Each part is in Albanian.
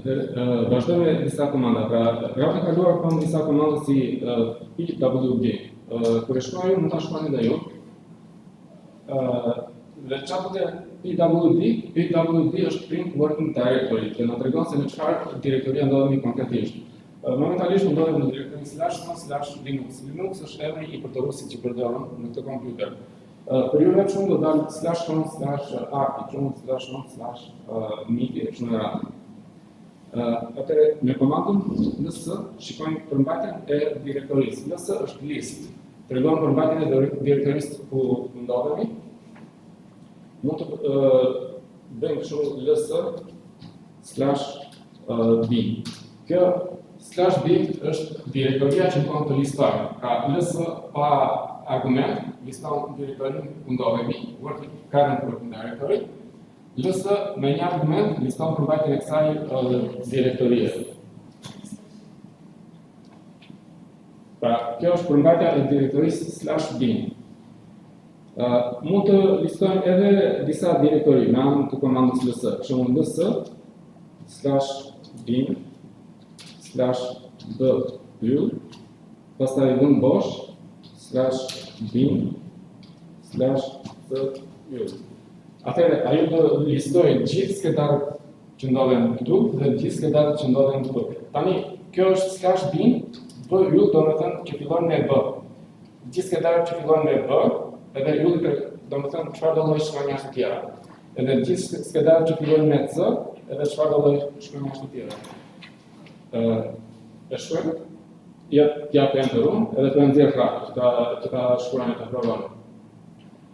Vazhdojmë me disa komanda. Pra, javën e kaluar kam disa komanda si pwd. Kur e shkruaj mund ta shkruani edhe ju. Dhe çfarë pwd është print working directory, që na tregon se në çfarë direktoria ndodhemi konkretisht. Momentalisht ndodhem në direktorin //Linux. Linux është emri i përdoruesit që përdoren në këtë kompjuter. Për ju shumë do dalë /home/arti, /home/miki, kështu me radhë. Atëre, me komandën ls shikojmë përmbajtjen e direktorisë. Ls është list, tregon përmbajtjen e direktorisë ku ndodhemi. Mund të bëjmë kështu ls/bin. Kjo /bin është direktoria që mund të listojmë. Pra, ls pa argument liston direktorin ku ndodhemi, current working directory. ls me një argument liston përmbajtjen e kësaj direktorie. Pra, kjo është përmbajtja e direktorisë /bin. Mund të listojmë edhe disa direktori me anë të komandës ls. Për shembull ls/bin /b pastaj vën bosh /bin /c. Atëherë, ajo do listojë gjithë skedarët që ndodhen këtu dhe gjithë skedarët që ndodhen këtu. Tani, kjo është /bin, b yll do të thënë që fillon me b. Gjithë skedarët që fillojnë me b, edhe yll do të thënë çfarë do lloj shkronjash të tjera. Edhe gjithë skedarët që fillojnë me c, edhe çfarë do lloj shkronjash të tjera. E shkruajmë? Ja për enterun, edhe për nxjerr krahun, që ta shkruajmë të provojmë.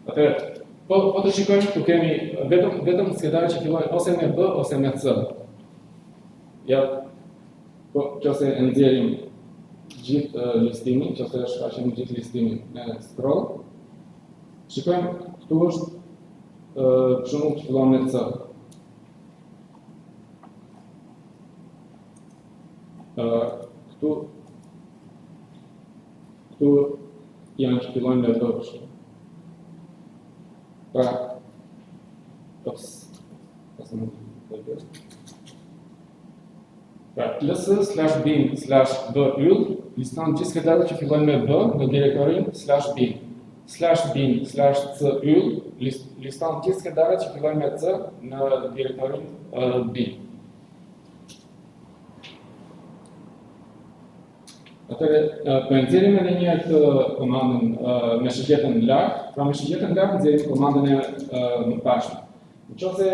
Atëherë, po të shikojmë, tu kemi vetëm skedarët që fillojnë ose me b ose me c. Ja, nëse e nxjerrim gjithë listimin, nëse e shfaqim gjithë listimin me scroll, shikojmë këtu është për shembull që fillon me c. Këtu janë që fillojnë me b. Pra, ls/bin /b yll liston gjithë skedarët që fillojnë me b në direktorin /bin. /bin /c yll liston gjithë skedarët që fillojnë me c në direktorin bin. Atëre, për nxjerrim edhe një herë këtë komandën me shigjetën lart, pra me shigjetën lart nxjerrim komandën e mëparshme. Nëse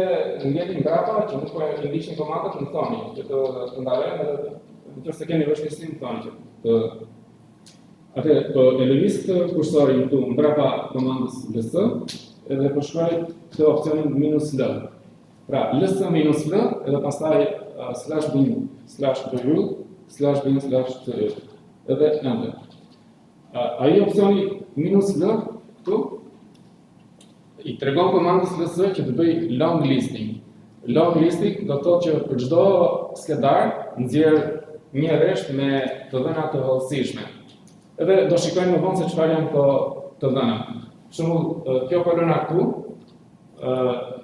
ngjelim mbrapa që nuk po e ndiqni komandën, më thoni që të ndalojmë edhe nëse keni vështirësi më thoni që atëre, po e lëviz këtë kursorin këtu mbrapa komandës ls edhe po shkruaj këtë opsionin -l. Pra, ls -l edhe pastaj /bin /b yll /bin /c. Edhe enter. Ai opsioni -l këtu i tregon komandës ls që të bëj long listing. Long listing do të thotë që për çdo skedar nxjerr një rresht me të dhëna të hollësishme. Edhe do shikojmë më vonë se çfarë janë këto të dhëna. Për shembull, kjo kolona këtu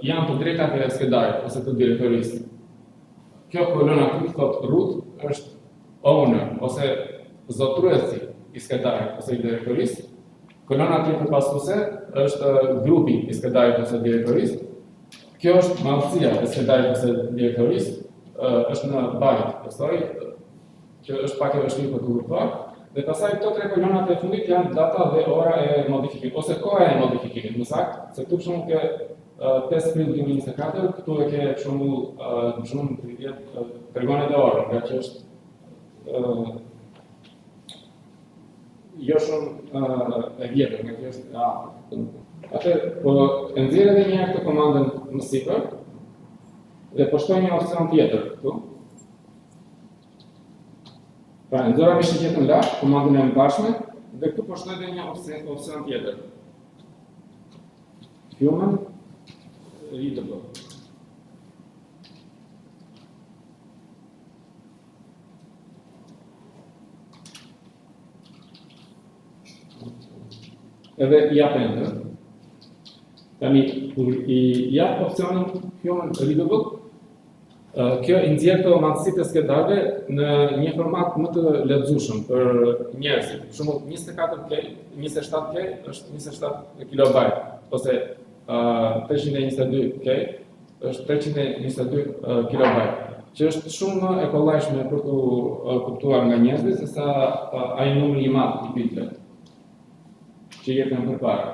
janë të drejtat e skedarit ose të direktorisë. Kjo kolona këtu thotë root është owner ose zotruesi i skedarit ose i direktorisë. Kolona tjetër pasuese është grupi i skedarit ose direktorisë. Kjo është madhësia e skedarit ose direktorisë, është në byte, pastaj që është pak e vështirë për të kuptuar. Dhe pastaj këto tre kolonat e fundit janë data dhe ora e modifikimit ose koha e modifikimit, më saktë, se këtu për shembull ke 5 prill 2024, këtu e ke për shembull 30 tregon edhe orën, nga që është jo shumë e vjetër, nga që është Atëherë, po e nxjerr edhe një herë këtë komandën më sipër dhe po shtoj një opsion tjetër këtu. Pra, nxjerra me shigjetën lart, komandën e mëparshme dhe këtu po shtoj edhe një opsion tjetër. Human readable. Edhe jap enter. Tani, kur i jap opsionin human readable, Kjo I nxjerr këto madhësitë e skedarëve në një format më të lexueshëm për njerëzit. Për shembull, 24K, 27K është 27 kilobajt ose 322K është 322 kilobajt, që është shumë më e kollajshme për të kuptuar nga njerëzit sesa ai numri I madh I bitëve që jepen përpara.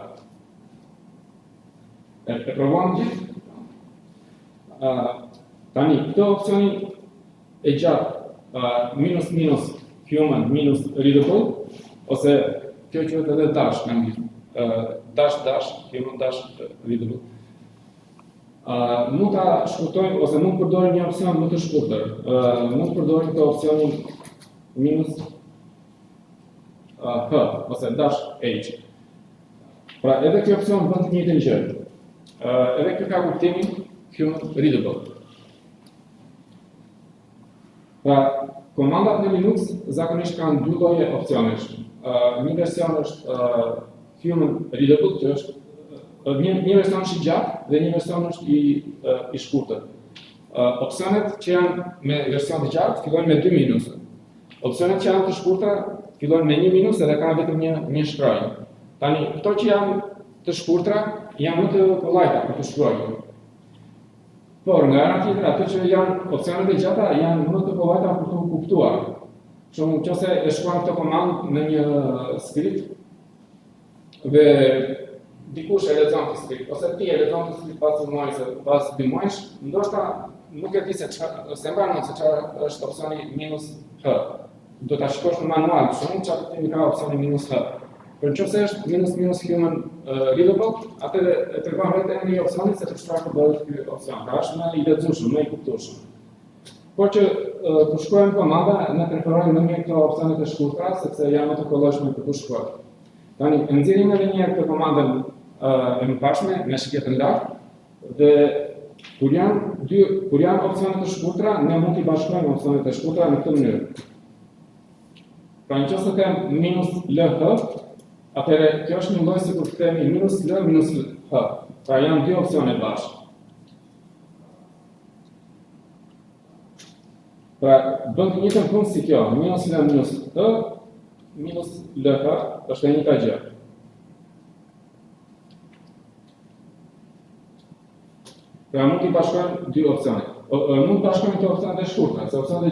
E provojmë gjithë? Tani, këto opcionin e gjatë minus human minus readable, ose kjo quhet edhe dash në anglisht, dash, human dash readable. Mund ta shkurtojmë ose mund përdorim një opsion më të shkurtër. Mund përdorim këtë opsionin minus h ose dash h. Pra edhe kjo opsion bën të njëjtën gjë. Edhe kjo ka kuptimin human readable. Pra, komandat në Linux zakonisht kanë dy lloje opsionesh. Një version është human readable, që është një version është I gjatë dhe një version është I shkurtër. Opsionet që janë me version të gjatë fillojnë me 2 minusë. Opsionet që janë të shkurtra fillojnë me 1 minusë dhe kanë vetëm një shkronjë. Tani, këto që janë të shkurtra janë më të kollajta për të shkruar. Por nga ana tjetër, ato që janë opsionet e gjata janë më të kollajta për të kuptuar. Shumë nëse e shkruan këtë komandë në një skript dhe dikush e lexon këtë skript, ose ti e lexon këtë skript pas 1 muaji ose pas 2 muajsh, ndoshta nuk e di se mbaron se çfarë është opsioni minus h. Do ta shikosh në manual, shumë çfarë kuptimi ka opsioni minus h. Por nëse është minus human readable, atëherë e tregon vetëm një opsioni se për çfarë përdoret ky opsion. Pra është më I lexueshëm, më I kuptueshëm. Por që kur shkruajmë komanda, ne preferojmë më mirë këto opsionet e shkurtra sepse janë më të kollajshme për të shkruar. Tani nxjerrim edhe një herë këtë komandën e mëparshme me shkje të lartë dhe kur janë opsionet e shkurtra, ne mund t'i bashkojmë opsionet e shkurtra në këtë mënyrë. Pra nëse kem minus lh, atëherë kjo është një lloj si kur themi minus l minus h. Pra janë dy opsione bashkë. Pra bën të njëjtën punë si kjo, minus l minus h minus lh është e njëjta gjë. Pra mund t'i bashkojmë dy opsione. Mund të bashkojmë këto opsionet e shkurtra, se opsionet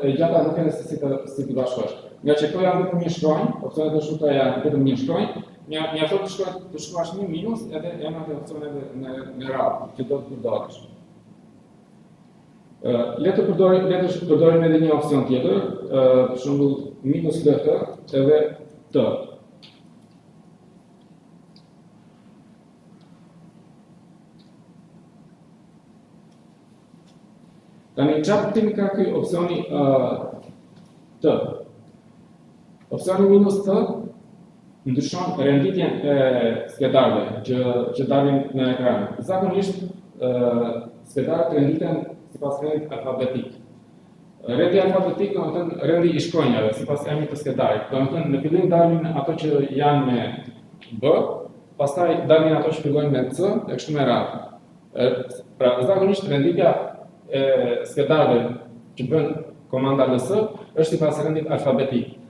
e gjata nuk e necesitet si t'i bashkosh. Nga që këto janë vetëm një shkronjë, opsionet e shkurtra janë vetëm një shkronjë, mjafton të shkruash një minus edhe emrat e opsioneve në radhë që do të përdorësh. Le të përdorim edhe një opsion tjetër, për shembull minus lh edhe t. Tani çfarë kuptimi ka ky opsioni t? Opsioni minus t ndryshon renditjen e skedarëve që dalin në ekran. Zakonisht skedarët renditen sipas rendit alfabetik. Rendi alfabetik do të thënë rendi I shkronjave sipas emrit të skedarit. Do të thënë në fillim dalin ato që janë me b, pastaj dalin ato që fillojnë me c e kështu me radhë. Pra zakonisht renditja e skedarëve që bën komanda ls është sipas rendit alfabetik.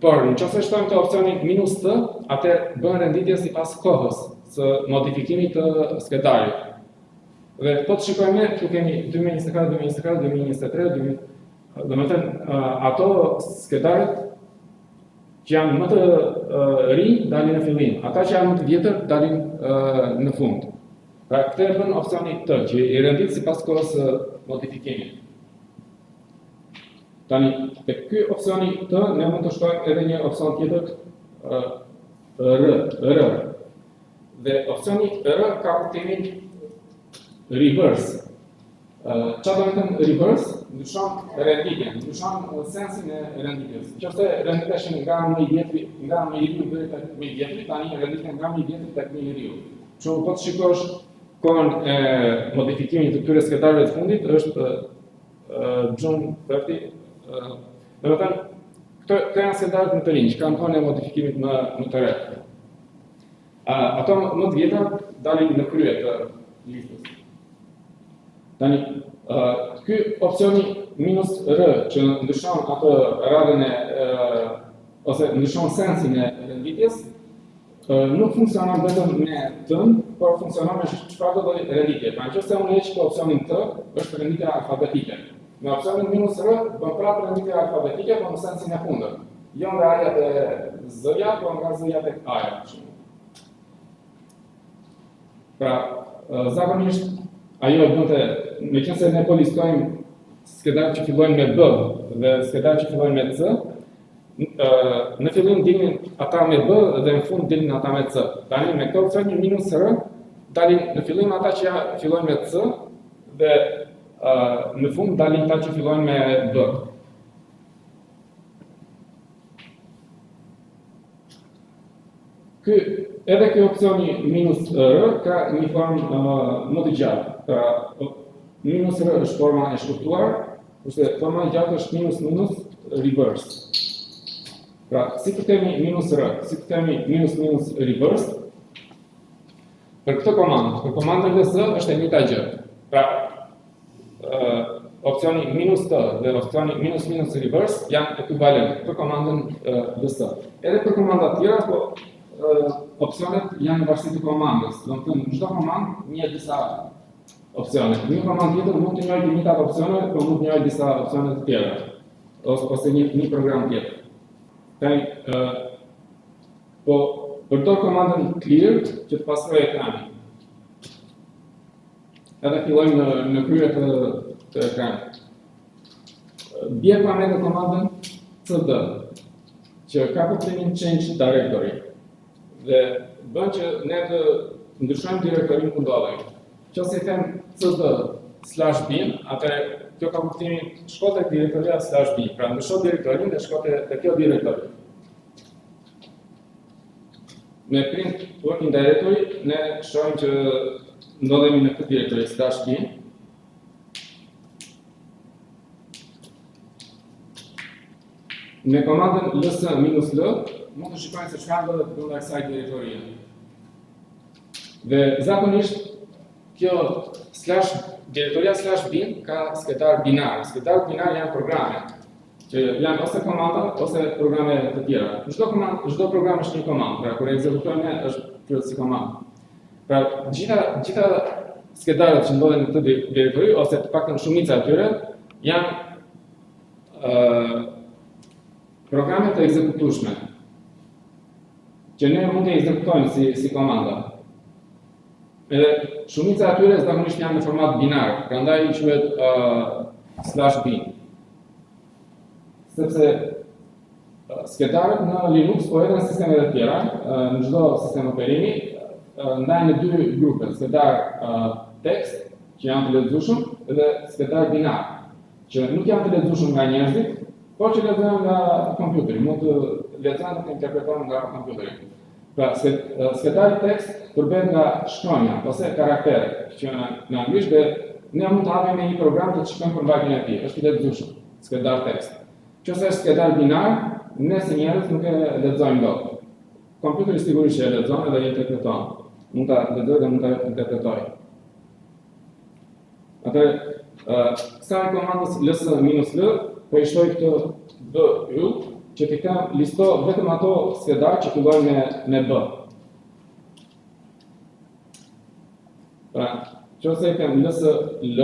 Por nëse shtojmë të opsionin minus t, atëherë bën renditje sipas kohës së modifikimit të skedarit. Dhe po të shikojmë këtu kemi 2024, 2024, 2023, domethënë ato skedarët që janë më të rinj dalin në fillim, ata që janë më të vjetër dalin në fund. Pra këtë e bën opsioni t, që I rendit sipas kohës së modifikimit. Tani, tek ky opsioni t, ne mund të shtojmë edhe një opsion tjetër, r. Dhe opsioni r ka kuptimin reverse. Çfarë do të thënë reverse? Ndryshon renditjen, ndryshon sensin e renditjes. Nëse renditeshin nga më I riu deri tek më I vjetri, tani renditjen nga më I vjetri tek më I riu. Kështu po të shikosh kohën e modifikimit të këtyre skedarëve të fundit është June 30. Do të thënë, këto janë skedarët më të rinj, që kanë kohën e modifikimit më të re. Ato më të vjetra dalin në krye të listës. Tani, ky opsioni minus R që ndryshon atë radhën ose ndryshon sensin e renditjes, nuk funksionon vetëm me t-n, por funksionon me çfarëdo lloj renditje. Pra nëse unë heq opsionin t, është renditja alfabetike. Me opsionin minus R bën prapë renditje alfabetike, por në sensin e kundërt. Jo nga A-ja te Z-ja, por nga Z-ja tek A-ja. Pra, zakonisht ajo bënte, meqense ne po listojmë skedarët që fillojnë me B dhe skedarët që fillojnë me C, në fillim dilin ata me B dhe në fund dilin ata me C. Tani me këto opsione minus R, dalin në fillim ata që fillojnë me C dhe në fund dalin ata që fillojnë me B. Edhe ky opsioni minus R ka një formë më të gjatë. Pra, minus R është forma e shkurtuar, kurse forma e gjatë është minus minus reverse. Pra, si të kemi minus R, si të kemi minus minus reverse, për këtë komandë, për komandën ls është e njëjta gjë. Pra, opsioni minus t dhe opsioni minus minus reverse janë ekuivalent për komandën ls. Edhe për komanda të tjera, po opsionet janë në varësi të komandës. Do të thënë, çdo komandë njeh disa opsione. Një komandë tjetër mund të njojë të njëjtat opsione, por mund të njojë disa opsione të tjera, ose një program tjetër. Tani, po përdor komandën clear që të pastroj ekranin. Edhe fillojmë në krye të ekranit. Bie pa me komandën cd, që ka kuptimin change directory. Dhe bën që ne të ndryshojmë direktorin ku ndodhemi. Nëse them cd/bin, atëherë kjo ka kuptimin shko tek direktoria /bin, pra ndryshon direktorin dhe shko te kjo direktori. Me print working directory ne shohim që ndodhemi në këtë direktori /bin. Me komandën ls-l mund të shikojmë se çfarë ndodhet brenda kësaj direktorie. Dhe zakonisht kjo direktoria /bin ka skedar binar. Skedar binar janë programe që janë ose komanda ose programe të tjera. Çdo program është një komandë, pra kur ekzekutojmë është kryet si komandë. Pra gjitha skedarët që ndodhen në këtë direktori ose të paktën shumica e tyre janë programe të ekzekutueshme, që ne mund të ekzekutojmë si komanda. Edhe shumica e tyre zakonisht janë në format binar, prandaj quhet /bin. Sepse skedarët në Linux po edhe në sistemet e tjera, në çdo sistem operimi, ndahen në dy grupe, skedar tekst, që janë të lexueshëm, dhe skedar binar, që nuk janë të lexueshëm nga njerëzit, por që lexohen nga kompjuteri, mund të lexohen dhe interpretohen nga kompjuteri. Pra, skedari tekst përbehet nga shkronja ose karaktere, që në anglisht dhe ne mund të hapim me një program të shkojmë përmbajtjen e tij, është i lexueshëm, skedar tekst. Nëse është skedar binar, ne si njerëz nuk e lexojmë dot. Kompjuteri sigurisht e lexon dhe e interpreton. Mund ta lexojë dhe mund ta interpretojë. Atëherë, kësaj komandës ls-l po i shtoj këtë b-yll, që ti kam listo vetëm ato skedar që fillojnë me b. Pra, nëse i kam ls-l,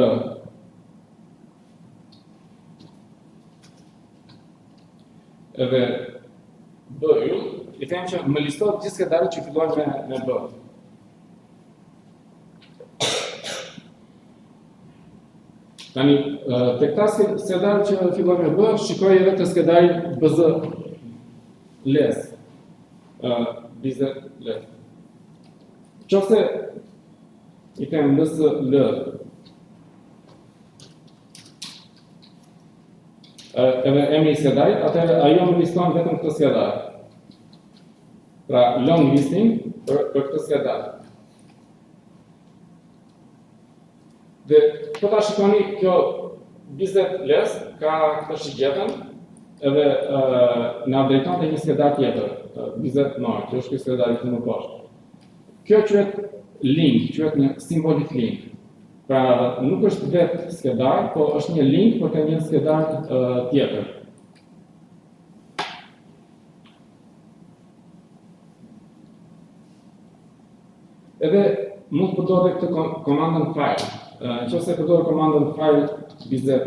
edhe b-yll, i them që më listo gjithë skedarët që fillojnë me b. Tani, të këta skedarë që fillojnë me b, shikoj edhe të skedarin bz-les. Bz-les. Qofse i them ls-l, edhe emri i skedarit, atëherë ajo më liston vetëm këtë skedar. Pra, long listing për këtë skedar. Dhe po ta shikoni, kjo bz-les ka këtë shigjetën edhe na drejton te një skedar tjetër, bz-nor, që është ky skedar i më poshtë. Kjo quhet link, quhet një simbolik link. Pra nuk është vetë skedar, po është një link për të një skedar tjetër. Edhe mund të përdor këtë komandën file. Nëse përdor komandën file bizet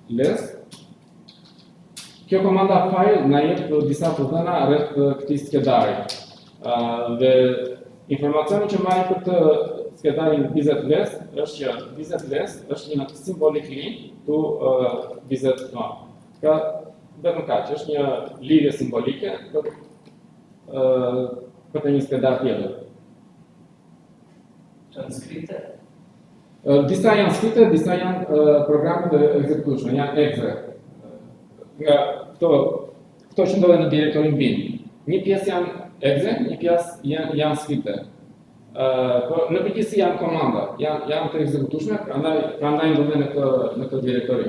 less, kjo komanda file na jep disa përthëna rreth këtij skedari. Dhe informacioni që marrim për të skedarin bizet less është që bizet less është një symbolic link to bizet map. Pra vetëm kaq, është një lidhje simbolike për të një skedar tjetër. Janë skrite? Disa janë skrite, disa janë programe të execution, janë exe. Nga këto që ndodhen në direktorin bin. Një pjesë janë exe, një pjesë janë skrite. Po në përgjithësi janë komanda, janë të ekzekutueshme, prandaj ndodhen në këtë direktori.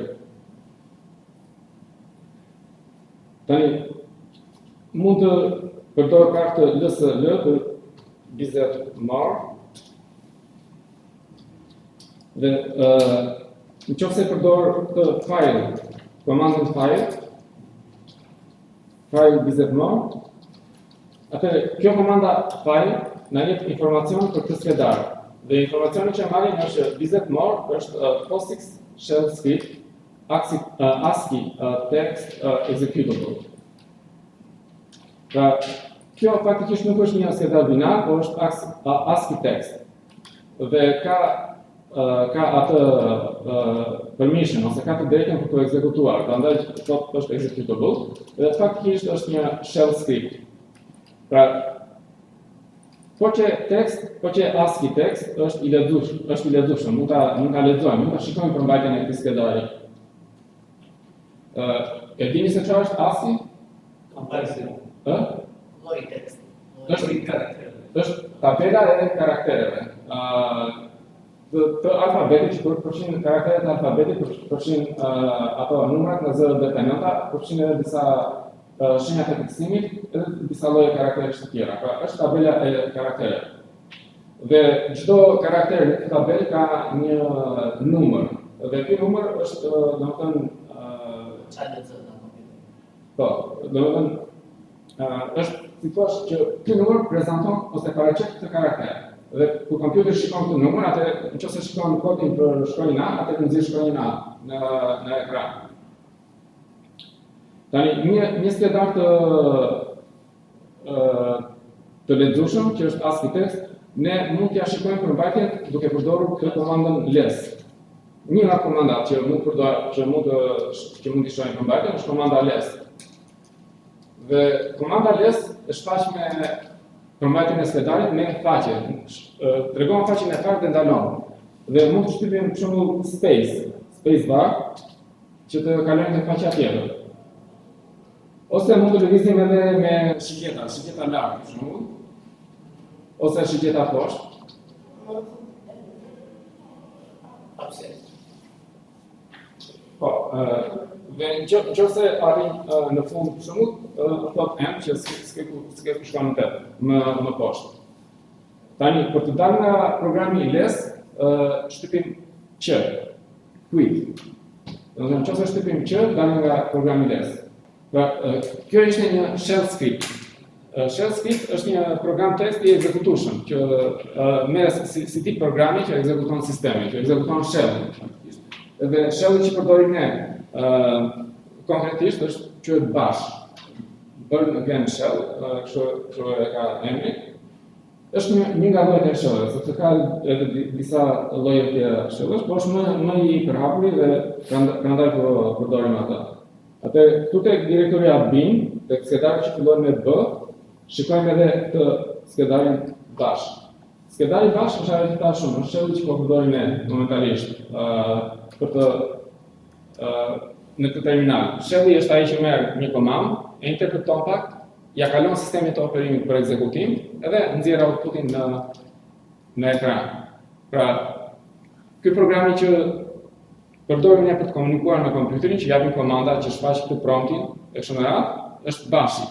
Tani mund të përdor kartë LSL për bizet mar. Dhe nëse përdor këtë file, komandën file bizet mar, atëherë kjo komanda file na jep informacion për këtë skedar. Dhe informacioni që marrim është bizet mar është POSIX shell script, ASCII text executable. Pra kjo faktikisht nuk është një skedar binar, por është ASCII text. Dhe ka atë permission ose ka të drejtën për të ekzekutuar, prandaj thotë është executable, dhe faktikisht është një shell script. Pra, po që ASCII text është i lexueshëm, mund ta lexojmë, mund ta shikojmë përmbajtjen e këtij skedari. E dini se çfarë është ASCII? Kompleksin. Lloj teksti. Lloj karaktereve. Është tabela e karaktereve. Të alfabetit që përfshin karakteret e alfabetit, përfshin ato numrat nga 0 deri te 9, përfshin edhe disa shenja të fiksimit edhe disa lloje karakteresh të tjera. Pra është tabela e karaktereve. Dhe çdo karakter në këtë tabelë ka një numër. Dhe ky numër është, domethënë, çfarë lexon në kompjuter. Po, domethënë është si thua që ky numër prezanton ose paraqet këtë karakter. Dhe kur kompjuteri shikon këtë numër, atë nëse shikon kodin për shkronjën A, atë nxjerr shkronjën A në ekran. Tani një skedar të lexueshëm që është ASCII text, ne mund t'ia shikojmë përmbajtjen duke përdorur këtë komandën less. Një nga komandat që mund t'i shohim përmbajtjen është komanda less. Dhe komanda less është shfaq me përmbajtjen e skedarit me faqe. Tregon faqen e parë dhe ndalon. Dhe mund të shtypim për shembull spacebar që të kalojmë te faqja tjetër. Ose mund të lëvizim edhe me shikjeta lart për shembull, ose shikjeta poshtë. Po, dhe nëse arrin në fund për shembull, thot M që s'ke shkon më poshtë. Tani për të dalë nga programi less, shtypim Q, quit. Domethënë nëse shtypim Q, dalim nga programi less. Pra, kjo ishte një shell script. Shell script është një program teksti i ekzekutueshëm që merret si tip programi që ekzekuton sistemin, që ekzekuton shell-in. Dhe shell-i që përdorim ne konkretisht është quhet bash. Burn again shell, kështu e ka emrin. Është një nga llojet e shell-eve, sepse ka edhe disa lloje të tjera shell-sh, por është më i përhapur dhe prandaj përdorim atë. Atë këtu tek direktoria bin, tek skedari që fillon me B, shikojmë edhe këtë skedarin bash. Skedari bash është ajo që thash unë, është shell-i që po përdorim ne momentalisht për të në këtë terminal. Shell-i është ai që merr një komandë, e interpreton pak, ja kalon sistemin të operimit për ekzekutim, edhe nxjerr outputin në ekran. Pra, ky programi që përdorim ne për të komunikuar me kompjuterin, që japim komanda që shfaq këtë promptin e kështu me radhë, është bashi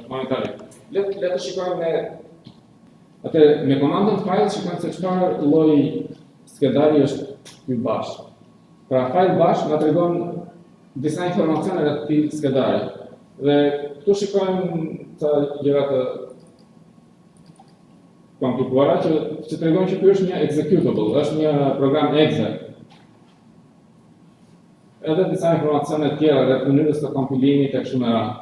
momentalisht. Le të shikojmë me komandën file shikojmë se çfarë lloj skedari është ky bash. Pra fajl bash na tregon disa informacione rreth këtij skedari. Dhe këtu shikojmë ca gjëra të komplikuara që tregojnë që ky është një executable, është një program exe. Edhe disa informacione tjera rreth mënyrës së kompilimit e kështu me radhë.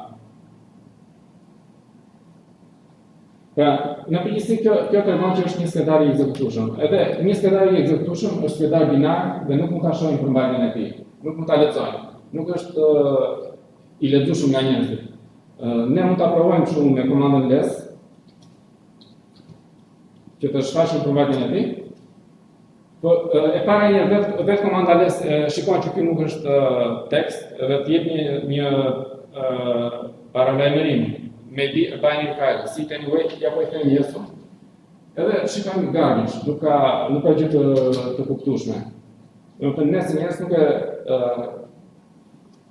Pra, në përgjithësi kjo tregon që është një skedar i ekzekutueshëm. Edhe një skedar i ekzekutueshëm është skedar binar dhe nuk mund ta shohim përmbajtjen e tij. Nuk mund ta lexojmë. Nuk është i lexueshëm nga njerëzit. Ne mund ta provojmë kështu me komandën les që të shfaqim përmbajtjen e tij. Po e para një vetë komanda les shikon që ky nuk është tekst dhe të jep një paralajmërim. Maybe a binary file, see it anyway, ja po I them yes. Edhe shikojmë garbage, nuk ka gjë të kuptueshme. Domethënë nëse njerëz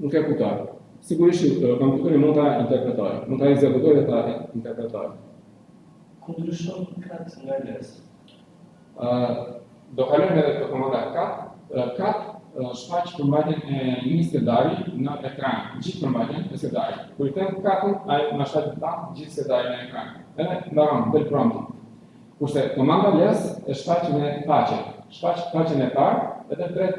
nuk e kuptojnë. Sigurisht kompjuteri mund ta interpretojë, mund ta ekzekutojë dhe ta interpretojë. Ku ndryshon cat nga les? Do kalojmë edhe te komanda cat shfaq përmbajtjen e një skedari në ekran, gjithë përmbajtjen e skedarit. Kur I them catën, ai na shfaq gjithë skedarin në ekran. Edhe mbaron del prompti. Kurse komanda les e shfaq në faqe. Shfaq faqen e parë, edhe pret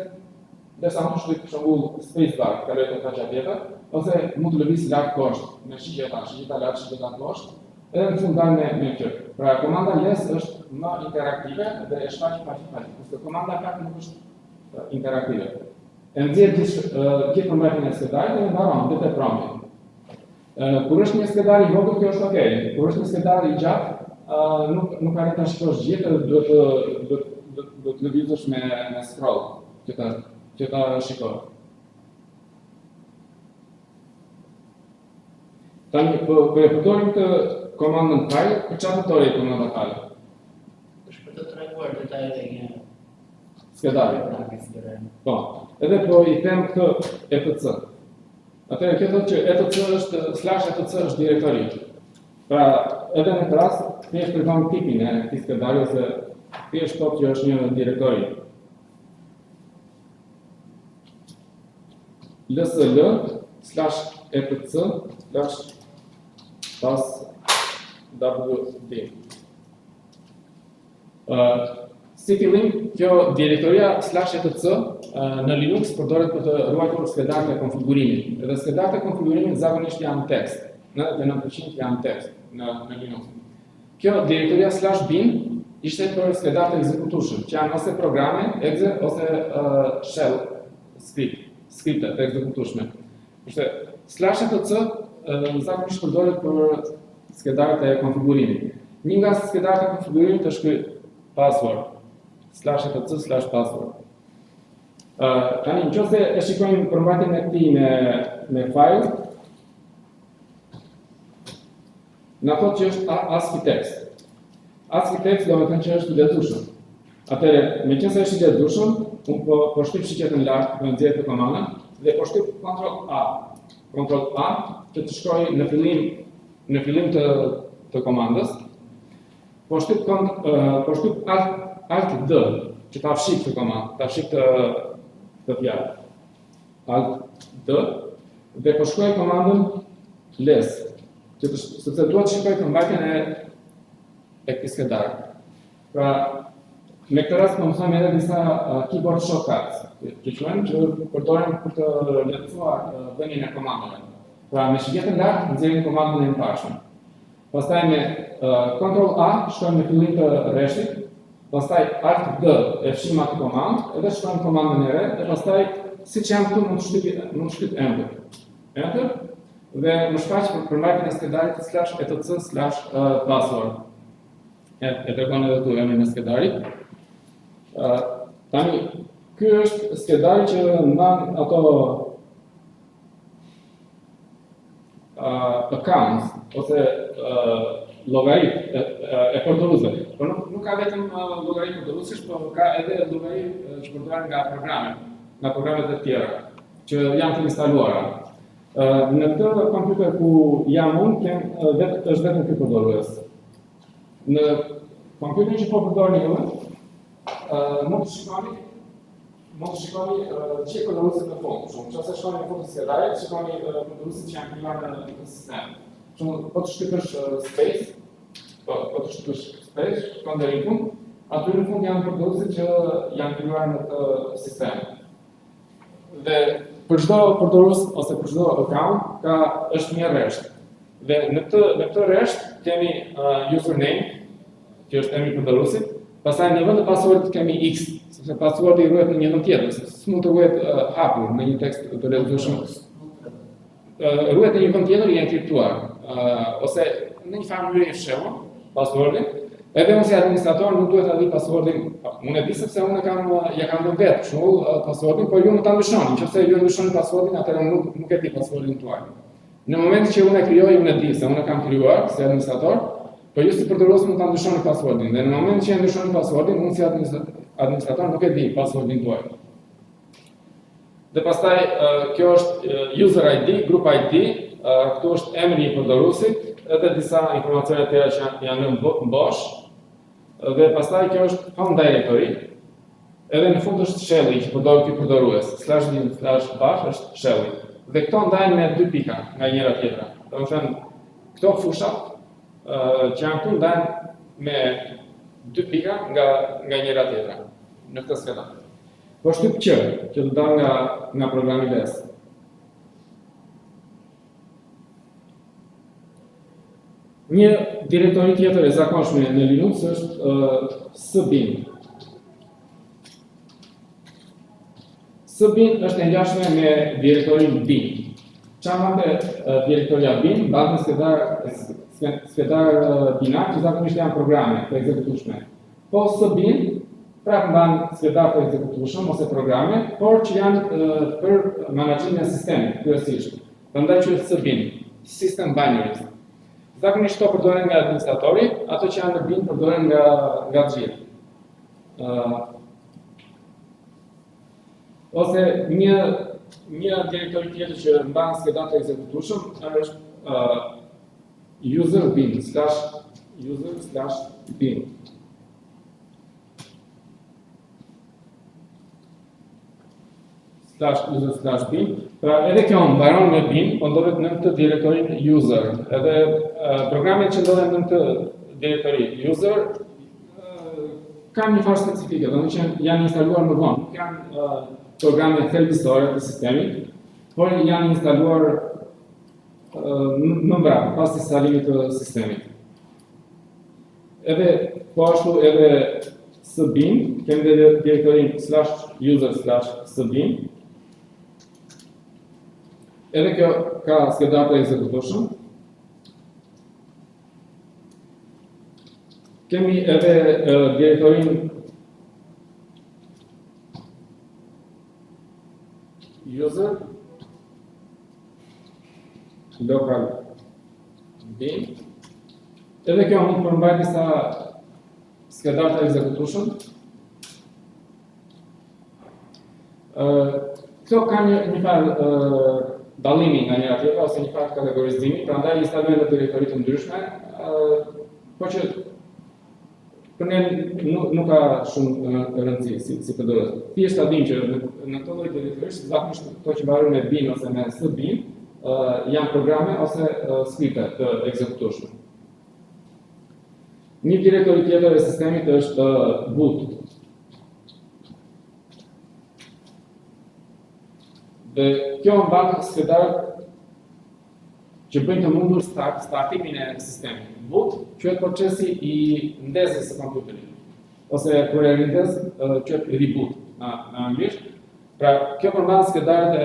derisa mund të shkruaj për shembull spacebar, kaloj te faqja tjetër, ose mund të lëviz lart poshtë me shigjeta lart, shigjeta poshtë, edhe në fund dal me kjo. Pra komanda les është më interaktive dhe e shfaq faqe. Kurse komanda cat nuk është interaktive. E nxjerr gjithë përmbajtjen e skedarit dhe mbaron vetë promptin. Kur është një skedar I vogël, kjo është okay. Kur është një skedar I gjatë, nuk arrin ta shikosh gjithë, duhet të lëvizësh me scroll që ta shikosh. Tani po e përdorim të komandën file, për çfarë përdorim komanda file? Është për të treguar detajet e një skedari. Po, edhe po I them këtë etc. Atëherë kjo thotë që etc është /etc është direktori. Pra, edhe në këtë rast, thjesht tregon tipin e këtij skedari ose thjesht thotë që është një direktori. lsl/etc/passwd. Si fillim, kjo direktoria /etc në Linux përdoret për të ruajtur skedarët e konfigurimit. Edhe skedarët e konfigurimit zakonisht janë tekst, 99% janë tekst në Linux. Kjo direktoria /bin ishte për skedarët e ekzekutueshëm, që janë ose programe, exe ose shell skripte të ekzekutueshme. Kurse /etc zakonisht përdoret për skedarët e konfigurimit. Një nga skedarët e konfigurimit është ky password. /etc/password. Tani nëse e shikojmë përmbajtjen e këtij me file, na thotë që është ASCII text. ASCII text do të thënë që është I lexueshëm. Atëherë, meqense është I lexueshëm, unë po shtyp shiqetën lart, do nxjerr të komandën dhe po shtyp Ctrl A që të shkojë në fillim të komandës. Po shtyp Alt D që ta fshik të komandë, ta fshik të fjalë. Alt D dhe po shkruaj komandën les, sepse dua të shikoj përmbajtjen e këtij skedari. Pra, me këtë rast po mësojmë edhe disa keyboard shortcuts, që quhen që përdoren për të lehtësuar vënien e komandave. Pra, me shigjetën lart nxjerrim komandën e mbarshme. Pastaj me Ctrl A shkojmë në fillim të rreshtit. Pastaj Alt D e fshim atë komandë, edhe shkruajmë komandën e re, dhe pastaj siç jam këtu mund të shtyp Enter dhe më shfaq përmbajtjen e skedarit /etc/password. E tregon edhe këtu emrin e skedarit. Tani ky është skedari që mban ato accounts ose llogarit e përdoruesve. Por nuk ka vetëm llogarit përdoruesish, por ka edhe llogarit që përdoren nga programet e tjera që janë të instaluara. Në këtë kompjuter ku jam unë, është vetëm ky përdorues. Në kompjuterin që po përdorni ju, mund të shikoni që përdoruesit në fund. Shumë, nëse shkoni në fund të skedarit, shikoni përdoruesit që janë krijuar në sistem. Shumë, po të shtypësh space, shkon deri në fund, aty në fund janë përdoruesit që janë krijuar në këtë sistem. Dhe për çdo përdorues ose për çdo account është një rresht. Dhe në këtë rresht kemi username, që është emri i përdoruesit, pastaj në vend të passwordit kemi x, sepse passwordi ruhet në një vend tjetër, s'mund të ruhet hapur në një tekst të lexueshëm. Ruhet në një vend tjetër i enkriptuar, ose në një farë mënyrë i fshehur passwordin. Edhe unë si administrator nuk duhet ta di passwordin, unë e di sepse unë ja kam dhënë vetë për passwordin, por ju më ta ndryshoni. Nëse ju ndryshoni passwordin, atëherë nuk e di passwordin tuaj. Në momentin që unë e krijoj, unë e di se unë e kam krijuar si administrator, por ju si përdorës mund ta ndryshoni passwordin. Dhe në momentin që e ndryshoni passwordin, unë si administrator nuk e di passwordin tuaj. Dhe pastaj kjo është user ID, group ID, këtu është emri i përdoruesit, edhe disa informacione të tjera që janë në mbosh. Dhe pastaj kjo është home directory. Edhe në fund është shell-i që përdor ky përdorues. /bin/bash është shell-i. Dhe këto ndahen me 2 pika nga njëra tjetra. Domethënë këto fushat që janë këtu ndahen me 2 pika nga njëra tjetra në këtë skedar. Po shtyp që të dal nga programi LES. Një direktori tjetër e zakonshme në Linux është sbin. Sbin është e ngjashme me direktorin bin. Çfarë bën direktoria bin? Mban skedar binar që zakonisht janë programe të ekzekutueshme. Po sbin prapë mban skedar të ekzekutueshëm ose programe, por që janë për menaxhimin e sistemit kryesisht. Prandaj quhet sbin, system binaries. Zakonisht to përdoren nga administratori, ato që janë në bin përdoren nga gjithë. Ose një direktori tjetër që mban skedat të ekzekutueshëm është user bin /bin. /user/bin. Pra edhe kjo mbaron me bin, po ndodhet në këtë direktorin user. Edhe programet që ndodhen në këtë direktori user kanë një farë specifike, domethënë që janë instaluar më vonë, nuk janë programe thelbësore të sistemit, por janë instaluar më mbrapa, pas instalimit të sistemit. Edhe po ashtu edhe sbin, kemi direktorin /user/sbin. Edhe kjo ka skedar të ekzekutueshëm. Kemi edhe direktorin user local bin. Edhe kjo mund të përmbajë disa skedar të ekzekutueshëm. Këto kanë një farë dallimi nga njëra tjetra ose një farë kategorizimi, prandaj instalojnë në direktori të ndryshme, por që për ne nuk ka shumë rëndësi si përdorues. Thjesht ta dimë që në këtë lloj direktorish zakonisht ato që mbaron me bin ose me sbin janë programe ose skripte të ekzekutueshme. Një direktori tjetër e sistemit është boot. Dhe kjo mban skedar që bëjnë të mundur startimin e sistemit. Boot quhet procesi i ndezjes së kompjuterit. Ose kur e rindez, quhet reboot në anglisht. Pra, kjo përmban skedarët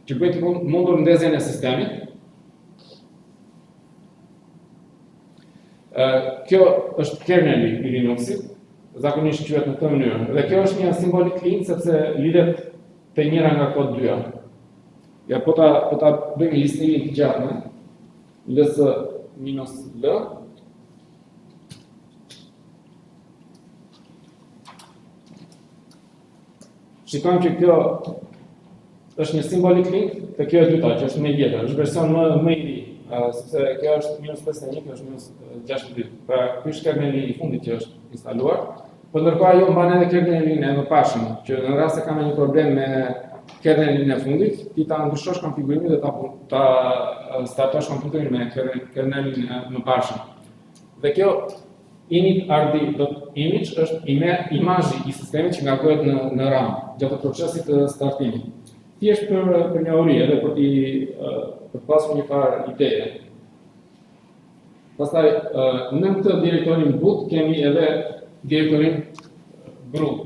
që bëjnë të mundur ndezjen e sistemit. Kjo është kerneli i Linuxit, zakonisht quhet në këtë mënyrë. Dhe kjo është një simbolik link sepse lidhet te njëra nga këto dyja. Ja, po ta bëjmë listimin të gjatë, ls-l. Shikojmë që kjo është një simbolik link, te kjo e dyta, që është më e vjetër, është version më i ri, sepse kjo është -51, kjo është -62. Pra, ky është kerneli i fundit që është instaluar, Po ndërkohë ajo mban edhe kernelin e mëparshëm, që në rast se ka një problem me kernelin e fundit, ti ta ndryshosh konfigurimin dhe ta startosh kompjuterin me kernelin e mëparshëm. Dhe kjo init.rd.image është imazhi i sistemit që ngarkohet në RAM gjatë procesit të startimit. Thjesht për një uri edhe për të pasur një farë ideje. Pastaj në këtë direktorin boot kemi edhe direktorin group.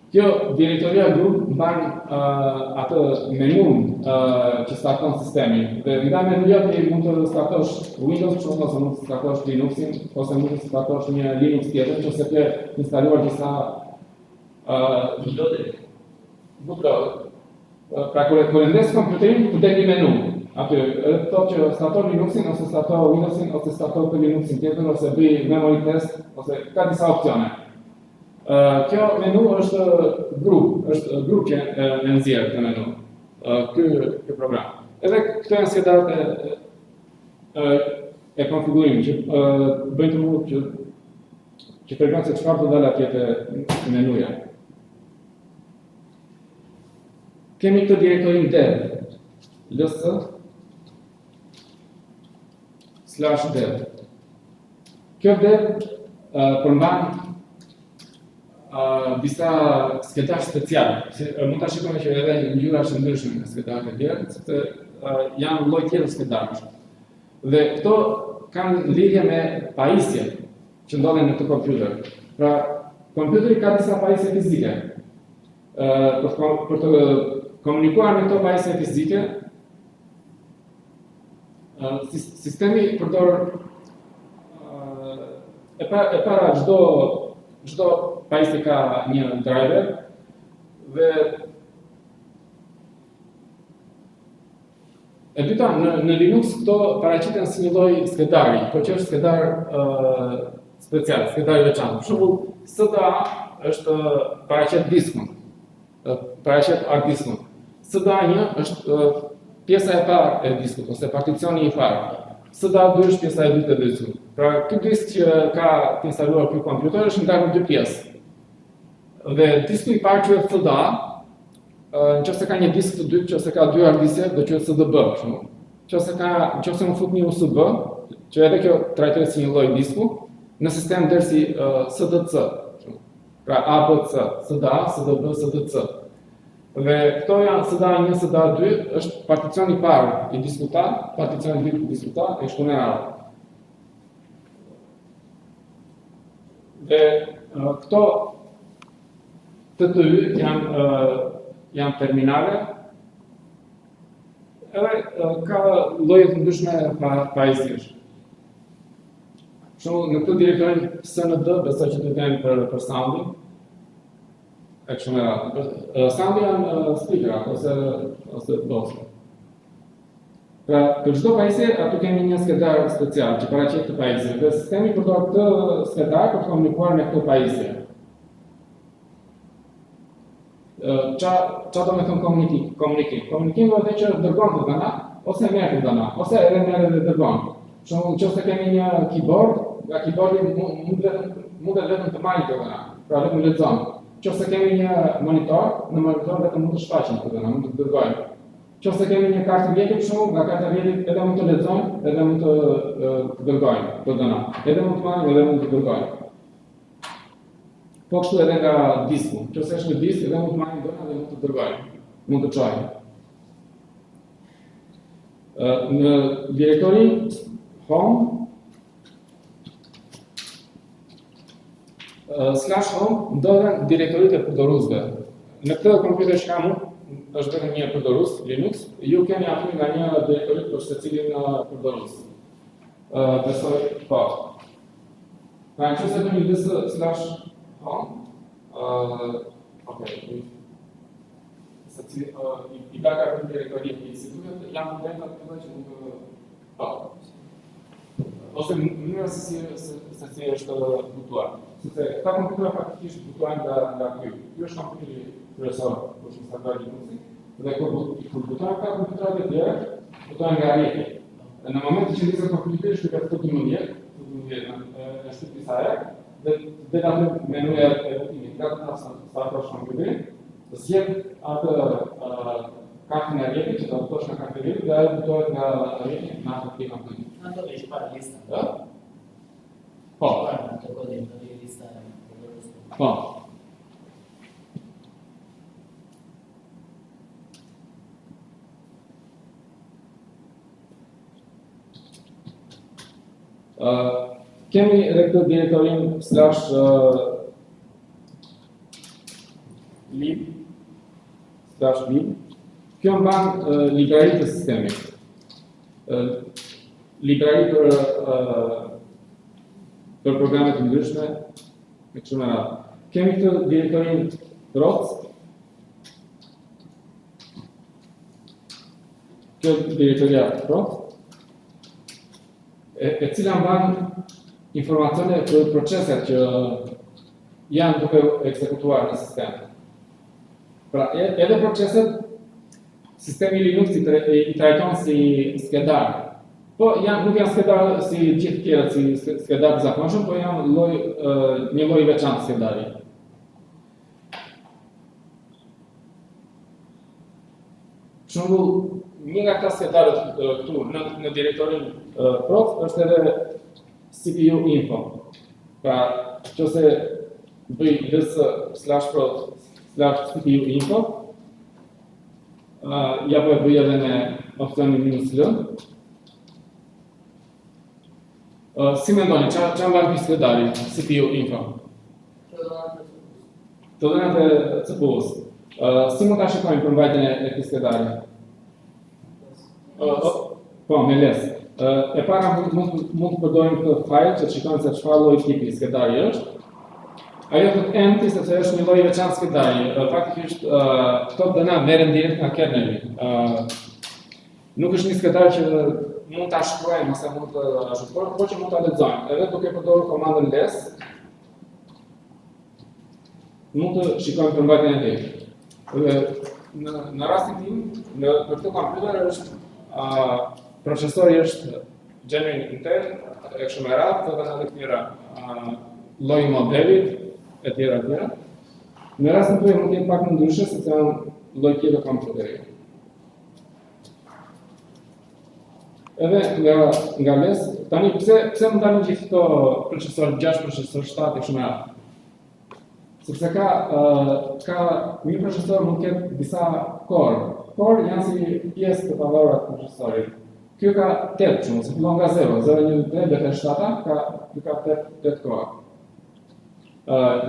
Kjo direktoria group mban atë menun që starton sistemin. Dhe nga menuja ti mund të startosh Windows, ose mund të startosh Linuxin, ose mund të startosh një Linux tjetër, ose ke instaluar disa bootloader. Pra kur vendes kompjuterin, të del një menu. Aty, thotë që starto Linuxin, ose starto Windowsin, ose starto për Linuxin tjetër, ose bëj memory test, ose ka disa opcione. Kjo menu është grup që e nxjerr këtë menu. Ky program. Edhe këto janë skedarët e konfigurimit që bëjnë të mundur që tregon se çfarë do dalë atje te menuja. Kemi këtë direktorin dev, ls/dev. Kjo dev përmban disa skedar special. Mund ta shikojmë që edhe ngjyra është ndryshme nga skedarët e tjerë, sepse janë lloj tjetër skedarësh. Dhe këto kanë lidhje me pajisjet që ndodhen në këtë kompjuter. Pra, kompjuteri ka disa pajisje fizike. Për të komunikuar me këto pajisje fizike, sistemi përdor e para çdo pajisje ka një driver dhe e dyta në Linux këto paraqiten si një lloj skedari, por që është skedar special, skedar i veçantë. Për shembull, SDA është paraqet diskun, paraqet hard diskun. SDA1 është pjesa e parë e diskut, ose particioni i parë. SDA2 është pjesa e dytë e diskut. Pra, ky disk që ka të instaluar ky kompjuter është ndarë në dy pjesë. Dhe disku i parë quhet SDA, nëse ka një disk të dytë, nëse ka dy hard diskë, do quhet SDB, për shembull. Nëse më fut një USB, që edhe kjo trajtohet si një lloj disku, në sistem der si SDC. Pra ABC, SDA, SDB, SDC. Dhe këto janë SDA1, SDA2 është particioni i parë i diskutar, particioni i dytë i diskutar e kështu me radhë. Dhe këto TTY janë terminale, edhe ka lloje të ndryshme pajisjesh. Për shembull, në këtë direktorin SND, besoj që të vjen për soundin, e kështu me radhë. Soundi janë speakera ose dosje. Pra, për çdo pajisje aty kemi një skedar special që paraqet këtë pajisje dhe sistemi përdor këtë skedar për të komunikuar me këtë pajisje. Çfarë do të thonë komunikim? Komunikim do të thotë që dërgon të dhëna ose merr të dhëna, ose edhe merr dhe dërgon. Për shembull, nëse kemi një keyboard, nga keyboardi mund vetëm të marrë të dhëna, pra vetëm lexon. Nëse kemi një monitor, në monitor vetëm mund të shfaqim të dhëna, mund të dërgojmë. Nëse kemi një kartë vjetër, për shembull, nga karta vjetër edhe mund të lexojmë, edhe mund të dërgojmë të dhëna. Edhe mund të marrim, edhe mund të dërgojmë. Po kështu edhe nga disku. Nëse është në disk, edhe mund të marrim dhëna dhe mund të dërgojmë, mund të çojmë. Në direktorin home /home ndodhen direktoritë e përdoruesve. Në këtë kompjuter që kam unë, është vetëm një përdorues Linux, ju keni aty nga një direktori për secilin përdorues. Besoj po. Pra nëse bëni /home, okay. Secili i baka për direktorin i institutit janë ndërta të që nuk po. Ose mënyra se si është butuar. Sepse këta kompjutora faktikisht butohen nga ky. Ky është kompjuteri kryesor për instaluar Linuxin. Dhe kur butohen kompjuterat e tjera, butohen nga rrjeti. Në momentin që nisën kompjuteri shkruhet 11, në shtyp disa herë, dhe aty menuja e votimit, nga të sa proshon këtëri, të zgjedh atë kartën e rjetit, që do të tosh nga kartë e rjetit, dhe ajo butohet nga rjeti në atë të kampionit. Në do ishtë parë lista. Po. Parë të kodim, do të lista e Po. Kemi edhe këtë direktorin slash lib. Kjo mban librari të sistemit. Librari për programe të ndryshme me kështu me radhë. Kemi këtë direktorin ROTS. Kjo direktoria ROTS, e cila mban informacione për proceset që janë duke ekzekutuar në sistem. Pra, edhe proceset, sistemi Linux i trajton si skedar. Po, nuk janë skedar si gjithë tjerët, si skedar të zakonshëm, po janë një lloj veçantë skedari. Për shembull, një nga këta skedarët këtu në direktorin prof është edhe CPU info. Pra, nëse bëj ds/prof/CPU info, ja po e bëj edhe në opcionin -l. Si mendoni, çfarë mban ky skedari CPU info? Të dhënat e CPU-s. Si mund ta shikojmë përmbajtjen e këtij skedari? Po, me les. E para mund të përdorim këtë file që të shikojmë se çfarë lloj tipi skedari është. Ajo thotë empty sepse është një lloj i veçantë skedari. Faktikisht këto dëna merren direkt nga kerneli. Nuk është një skedar që mund ta shkruajmë ose mund ta shkruajmë, por që mund ta lexojmë. Edhe duke përdorur komandën les, mund të shikojmë përmbajtjen e tij. Në rastin tim, për këtë kompjuter është procesori është Genuine Intel, e kështu me radhë, dhe edhe tjera lloji modelit, e tjera. Në rastin tuaj mund të jetë pak më ndryshe sepse janë lloj tjetër kompjuteri. Edhe nga les, tani pse mund tani gjithë këto procesor 6, procesor 7 e kështu me radhë? Sepse ka një procesor mund të ketë disa core. Core janë si pjesë të pavarura të procesorit. Kjo ka 8 që se fillon nga 0, 0, 1, 2, 3, 7, kjo ka 8 core.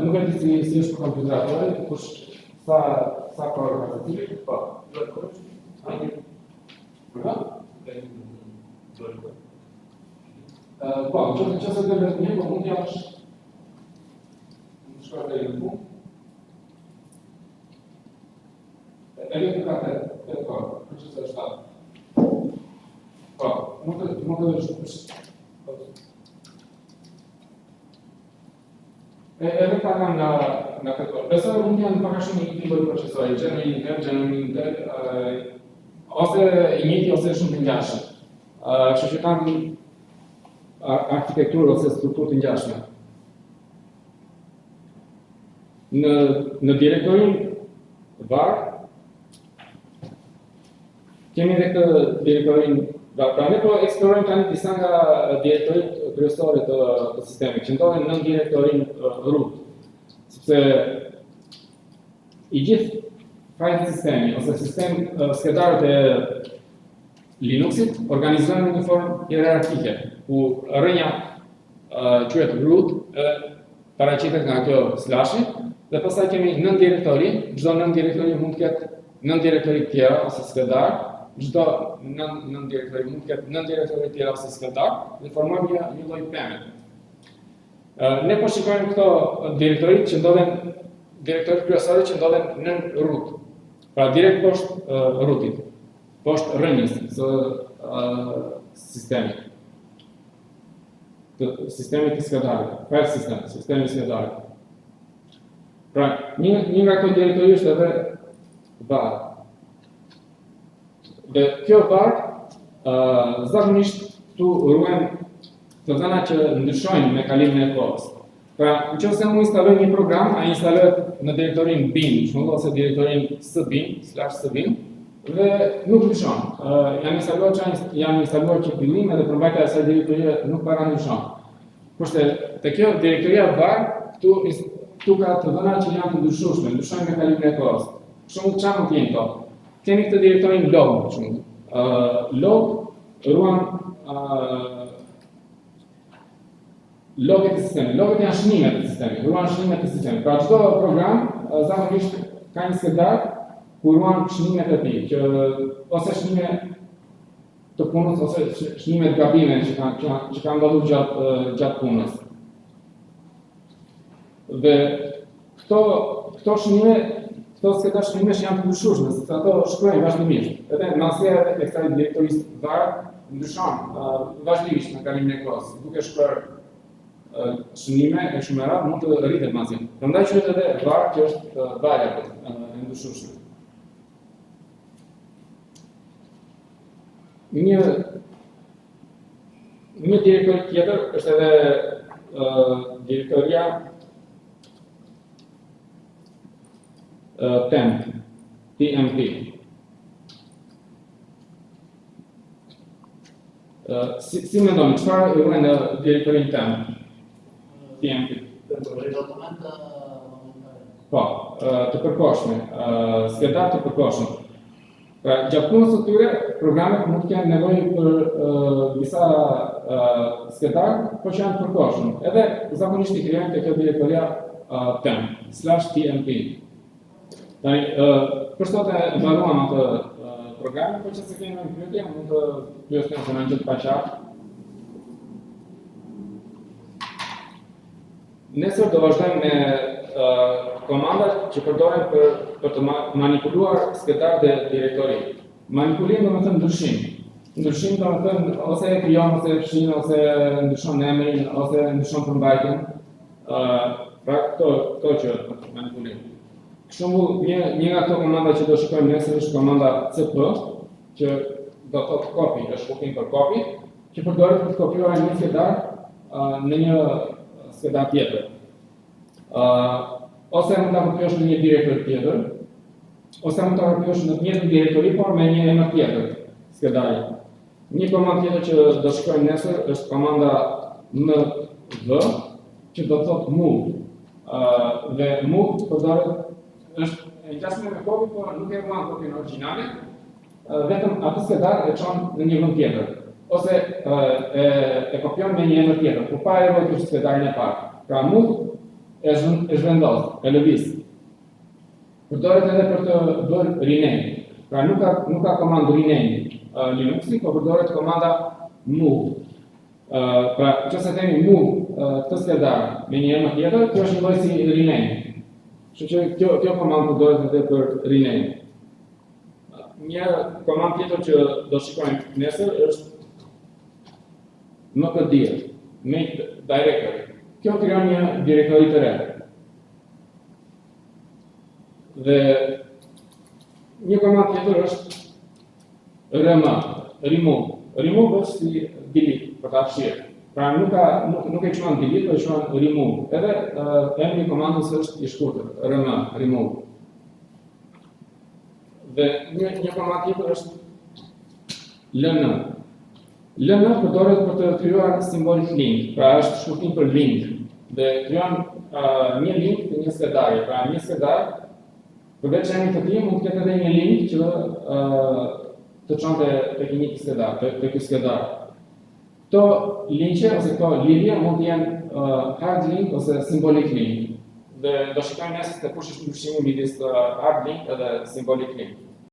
Nuk e di si është për kompjuterat, kush sa core ka të tili, po. Po, që se dhe vetë një, po mund t'ja është shkoj të i në fund. Edhe të ka 8 core, që se është 7. Po, mund të është. Edhe ta kam nga këtë. Besoj mund janë paka shumë një tipoj procesori, Genuine Intel, ose i njëjti ose shumë të ngjashëm. Kështu që kanë arkitekturë ose strukturë të ngjashme. Në direktorin var kemi edhe këtë direktorin var. Pra ne po eksplorojmë tani disa nga direktorit kryesore të sistemit, që ndodhen në direktorin root. Sepse i gjithë file sistemi ose skedarët e Linuxit organizohen në një formë hierarkike, ku rrënja quhet root, paraqitet nga kjo slashi, dhe pastaj kemi nën direktori, çdo nën direktori mund të ketë nën direktori të tjera ose skedar, çdo nën direktori mund të ketë nën direktori të tjera ose skedar, dhe formojmë një lloj peme. Ne po shikojmë këto direktorit që ndodhen direktorit kryesorë që ndodhen nën root. Pra direkt poshtë rootit, poshtë rrënjës së sistemit. Të sistemit të skedarit, file system, sistemi skedarit. Pra, një nga këto direktori është edhe var. Dhe kjo var, zakonisht këtu ruhen të dhëna që ndryshojnë me kalimin e kohës. Pra, nëse unë instaloj një program, ai instalohet në direktorin bin, ose direktorin sbin, dhe nuk ndryshon. Janë instaluar që fillim edhe përmbajtja e asaj direktorie nuk para ndryshon. Kurse te kjo direktoria var, këtu ka të dhëna që janë të ndryshueshme, ndryshojnë me kalimin e kohës. Për shembull, çfarë mund të jenë këto? Kemi këtë direktorin log, për shembull. Log ruan logët e sistemit. Logët janë shënimet e sistemit, ruan shënimet e sistemit. Pra çdo program zakonisht ka një skedar ku ruan shënimet e tij, që ose shënime të punës ose shënime të gabime që kanë ndodhur gjatë punës. Dhe këto shënime, këto skedar shënimesh janë të ndryshueshme, sepse ato shkruajnë vazhdimisht. Edhe masëria e kësaj direktorisë var ndryshon vazhdimisht në kalimin e kohës, duke shkruar shënime e shumë e radhë mund të rritet masë. Prandaj quhet edhe var që është variable, e ndryshueshme. Një direktori tjetër është edhe direktoria TMP. Si mendoni, çfarë ruajnë në direktorin TMP? Dokumenta momentare. Po, të përkohshme, skedar të përkohshëm. Pra, gjatë punës së tyre, programet mund të kenë nevojë për disa skedar, por që janë të përkohshëm. Edhe zakonisht i krijojnë te kjo direktoria TMP. Tani, për sot e mbaruam atë programin, por që se kemi në pyetje, mund të pyesni se në gjithë paqartë. Nesër do vazhdojmë me komandat që përdoren për të manipuluar skedar dhe direktori. Manipulim do të thënë ndryshim. Ndryshim do të thënë ose e krijon, ose e fshin, ose ndryshon emrin, ose ndryshon përmbajtjen. Pra këto që manipulim. Për shembull, një nga ato komanda që do shikojmë nesër është komanda cp, që do të thotë copy, është kopim për copy, që përdoret për të kopjuar një skedar në një skedar tjetër. Ose mund ta kopjosh në një direktor tjetër, ose mund ta kopjosh në një direktori por me një emër tjetër skedari. Një komandë tjetër që do shikojmë nesër është komanda mv, që do të thotë move. Dhe move përdoret është e ngjashme me copy, por nuk e ruan kopjen origjinale, vetëm atë skedar e çon në një vend tjetër. Ose e kopjon me një emër tjetër, por pa e ruajtur skedarin e parë. Pra move e zhvendos, e lëviz. Përdoret edhe për të bërë rename. Pra nuk ka komandë rename Linuxi, por përdoret komanda move. Pra nëse themi move këtë skedar me një emër tjetër, kjo është një lloj si rename. Kështu që kjo komandë përdoret edhe për rename. Një komandë tjetër që do shikojmë nesër është mkd, make directory. Kjo krijon një direktori të re. Dhe një komandë tjetër është remove. Remove është si delete për ta fshirë. Pra nuk e quajnë delete, por e quajnë remove. Edhe emri i komandës është i shkurtër, remove. Dhe një komandë tjetër është ln. Ln përdoret për të krijuar simbolit link, pra është shkurtim për link. Dhe krijon një link të një skedari. Pra një skedar, përveç emrit të tij, mund të ketë edhe një link që të çonte tek një skedar, tek ky skedar. Këto linke ose këto lidhje mund të jenë hard link ose symbolic link. Dhe do shikojmë nesër se kush është ndryshimi midis hard link edhe symbolic link.